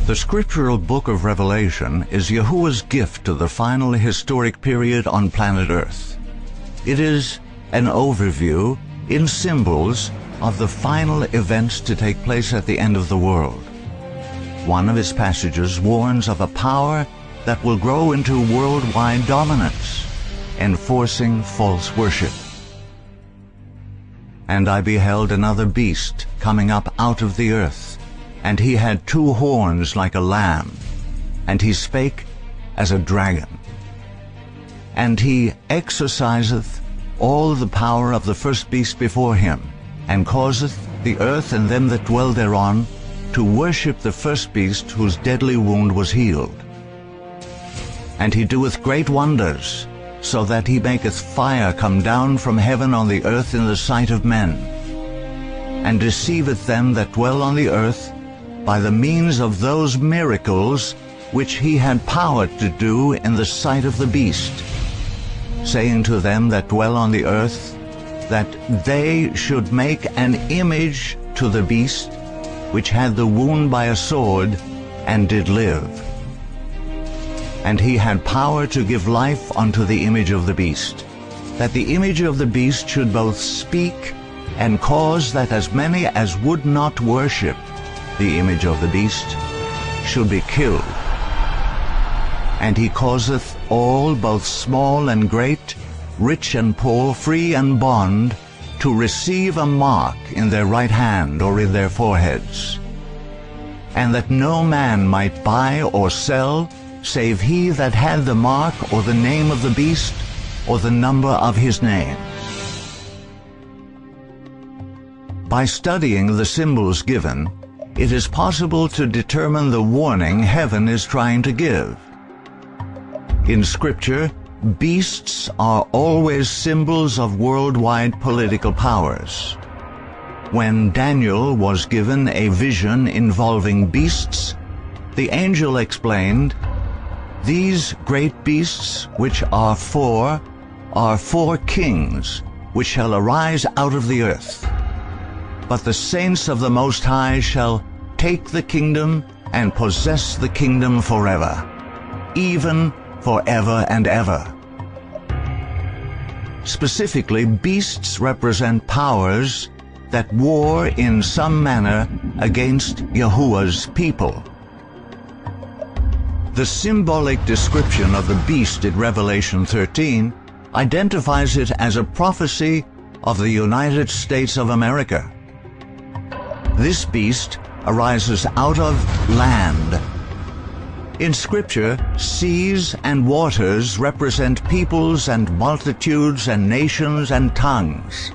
The scriptural book of Revelation is Yahuwah's gift to the final historic period on planet Earth. It is an overview in symbols of the final events to take place at the end of the world. One of its passages warns of a power that will grow into worldwide dominance, enforcing false worship. And I beheld another beast coming up out of the earth, and he had 2 horns like a lamb, and he spake as a dragon. And he exerciseth all the power of the first beast before him, and causeth the earth and them that dwell thereon to worship the first beast whose deadly wound was healed. And he doeth great wonders, so that he maketh fire come down from heaven on the earth in the sight of men, and deceiveth them that dwell on the earth by the means of those miracles which he had power to do in the sight of the beast, saying to them that dwell on the earth, that they should make an image to the beast, which had the wound by a sword, and did live. And he had power to give life unto the image of the beast, that the image of the beast should both speak, and cause that as many as would not worship the image of the beast should be killed. And he causeth all, both small and great, rich and poor, free and bond, to receive a mark in their right hand or in their foreheads, and that no man might buy or sell, save he that had the mark or the name of the beast or the number of his name. By studying the symbols given, it is possible to determine the warning heaven is trying to give. In Scripture, beasts are always symbols of worldwide political powers. When Daniel was given a vision involving beasts, the angel explained, "These great beasts which are four kings, which shall arise out of the earth. But the saints of the Most High shall take the kingdom and possess the kingdom forever, even forever and ever." Specifically, beasts represent powers that war in some manner against Yahuwah's people. The symbolic description of the beast in Revelation 13 identifies it as a prophecy of the United States of America. This beast arises out of land. In Scripture, seas and waters represent peoples and multitudes and nations and tongues.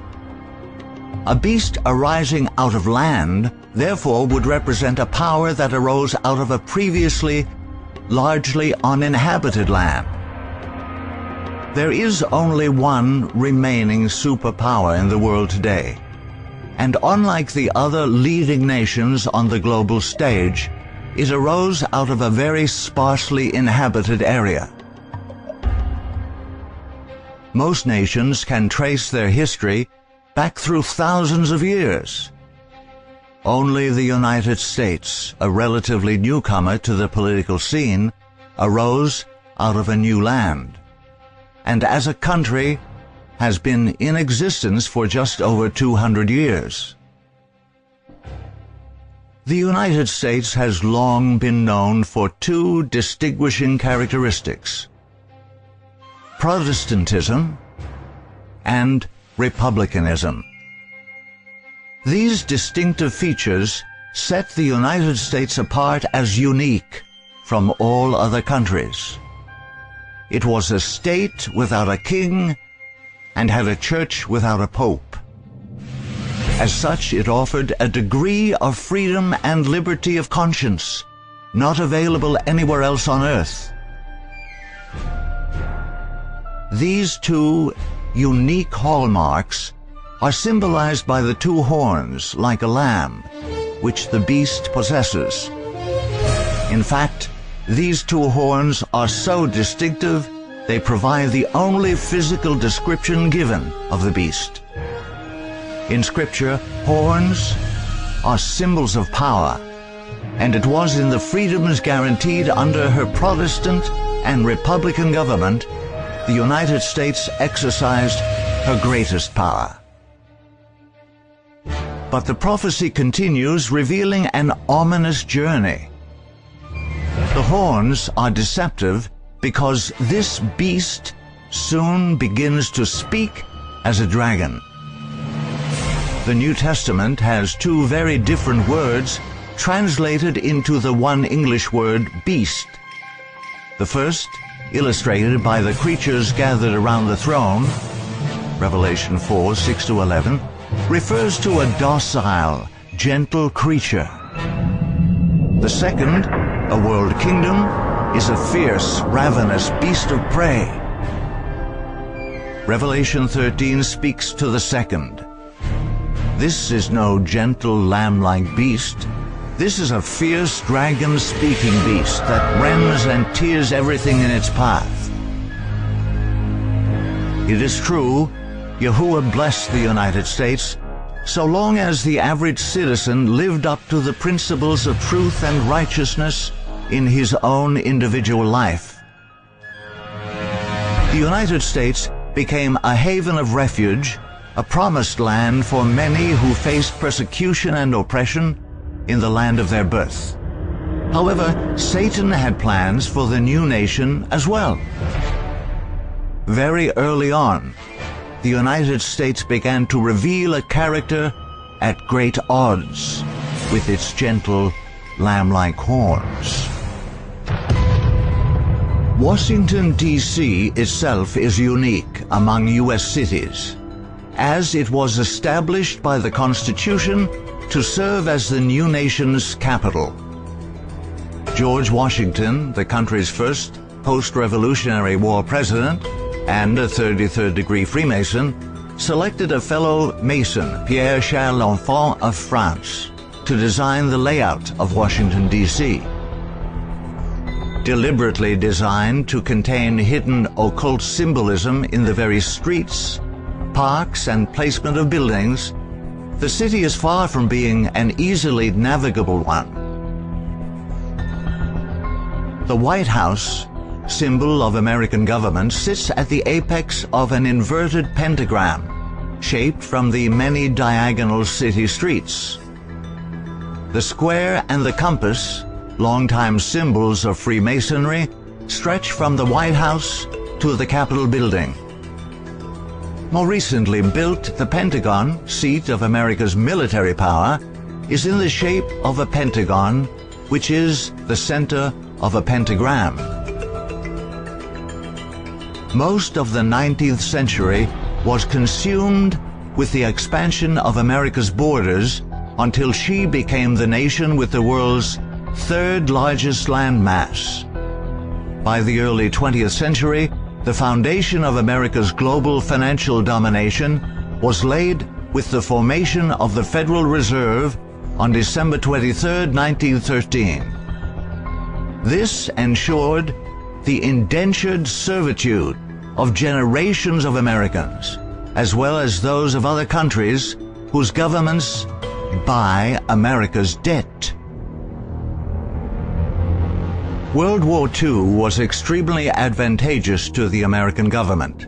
A beast arising out of land, therefore, would represent a power that arose out of a previously largely uninhabited land. There is only one remaining superpower in the world today, and unlike the other leading nations on the global stage, it arose out of a very sparsely inhabited area. Most nations can trace their history back through thousands of years. Only the United States, a relatively newcomer to the political scene, arose out of a new land, and as a country has been in existence for just over 200 years. The United States has long been known for 2 distinguishing characteristics: Protestantism and Republicanism. These distinctive features set the United States apart as unique from all other countries. It was a state without a king and had a church without a pope. As such, it offered a degree of freedom and liberty of conscience not available anywhere else on earth. These 2 unique hallmarks are symbolized by the 2 horns like a lamb, which the beast possesses. In fact, these 2 horns are so distinctive, they provide the only physical description given of the beast. In Scripture, horns are symbols of power, and it was in the freedoms guaranteed under her Protestant and Republican government the United States exercised her greatest power. But the prophecy continues, revealing an ominous journey. The horns are deceptive because this beast soon begins to speak as a dragon. The New Testament has two very different words translated into the one English word beast. The first, illustrated by the creatures gathered around the throne, Revelation 4, 6-11, refers to a docile, gentle creature. The second, a world kingdom, is a fierce, ravenous beast of prey. Revelation 13 speaks to the second. This is no gentle lamb-like beast. This is a fierce dragon-speaking beast that rends and tears everything in its path. It is true, Yahuwah blessed the United States so long as the average citizen lived up to the principles of truth and righteousness in his own individual life. The United States became a haven of refuge, a promised land for many who faced persecution and oppression in the land of their birth. However, Satan had plans for the new nation as well. Very early on, the United States began to reveal a character at great odds with its gentle, lamb-like horns. Washington, D.C. itself is unique among U.S. cities, as it was established by the Constitution to serve as the new nation's capital. George Washington, the country's first post-Revolutionary War president and a 33rd-degree Freemason, selected a fellow Mason, Pierre Charles L'Enfant of France, to design the layout of Washington, D.C. Deliberately designed to contain hidden occult symbolism in the very streets, parks, and placement of buildings, the city is far from being an easily navigable one. The White House, symbol of American government, sits at the apex of an inverted pentagram, shaped from the many diagonal city streets. The square and the compass, longtime symbols of Freemasonry, stretch from the White House to the Capitol building. More recently built, the Pentagon, seat of America's military power, is in the shape of a pentagon, which is the center of a pentagram. Most of the 19th century was consumed with the expansion of America's borders until she became the nation with the world's third largest landmass. By the early 20th century, the foundation of America's global financial domination was laid with the formation of the Federal Reserve on December 23, 1913. This ensured the indentured servitude of generations of Americans, as well as those of other countries whose governments buy America's debt. World War II was extremely advantageous to the American government.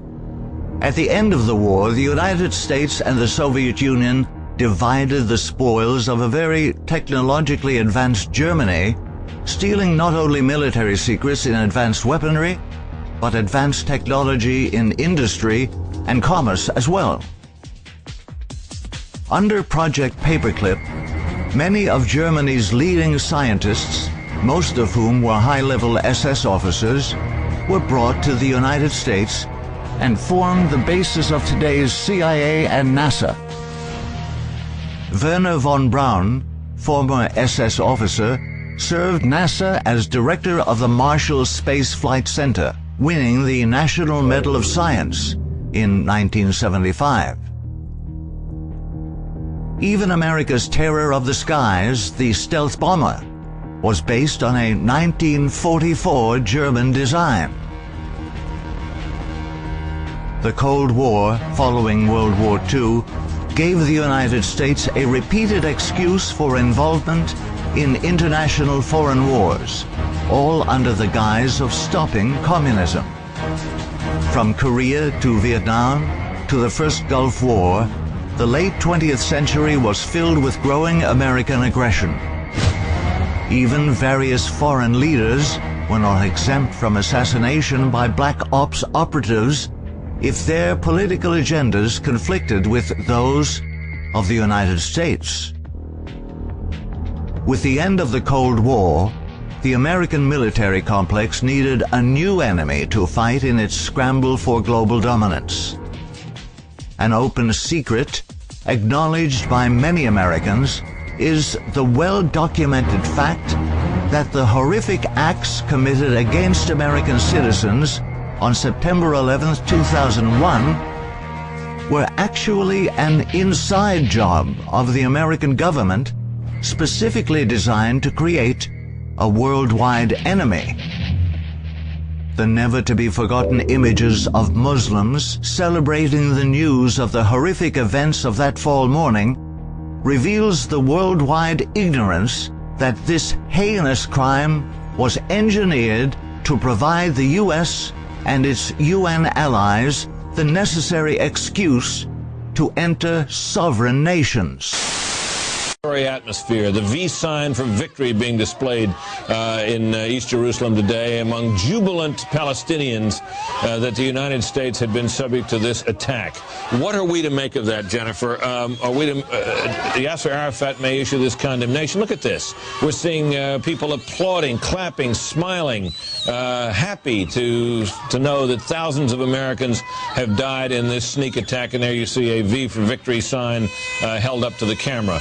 At the end of the war, the United States and the Soviet Union divided the spoils of a very technologically advanced Germany, stealing not only military secrets in advanced weaponry, but advanced technology in industry and commerce as well. Under Project Paperclip, many of Germany's leading scientists, most of whom were high-level SS officers, were brought to the United States and formed the basis of today's CIA and NASA. Werner von Braun, former SS officer, served NASA as director of the Marshall Space Flight Center, winning the National Medal of Science in 1975. Even America's terror of the skies, the stealth bomber, was based on a 1944 German design. The Cold War, following World War II, gave the United States a repeated excuse for involvement in international foreign wars, all under the guise of stopping communism. From Korea to Vietnam to the first Gulf War, the late 20th century was filled with growing American aggression. Even various foreign leaders were not exempt from assassination by black ops operatives if their political agendas conflicted with those of the United States. With the end of the Cold War, the American military complex needed a new enemy to fight in its scramble for global dominance. An open secret, acknowledged by many Americans, is the well-documented fact that the horrific acts committed against American citizens on September 11, 2001, were actually an inside job of the American government specifically designed to create a worldwide enemy. The never-to-be-forgotten images of Muslims celebrating the news of the horrific events of that fall morning reveals the worldwide ignorance that this heinous crime was engineered to provide the U.S. and its UN allies the necessary excuse to enter sovereign nations. Atmosphere, the V sign for victory being displayed in East Jerusalem today among jubilant Palestinians that the United States had been subject to this attack. What are we to make of that, Jennifer? Are we to, Yasser Arafat may issue this condemnation. Look at this. We're seeing people applauding, clapping, smiling, happy to know that thousands of Americans have died in this sneak attack, and there you see a V for victory sign held up to the camera.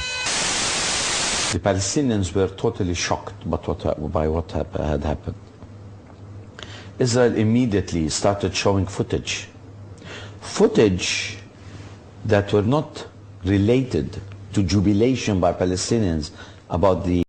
The Palestinians were totally shocked by what had happened. Israel immediately started showing footage that were not related to jubilation by Palestinians about the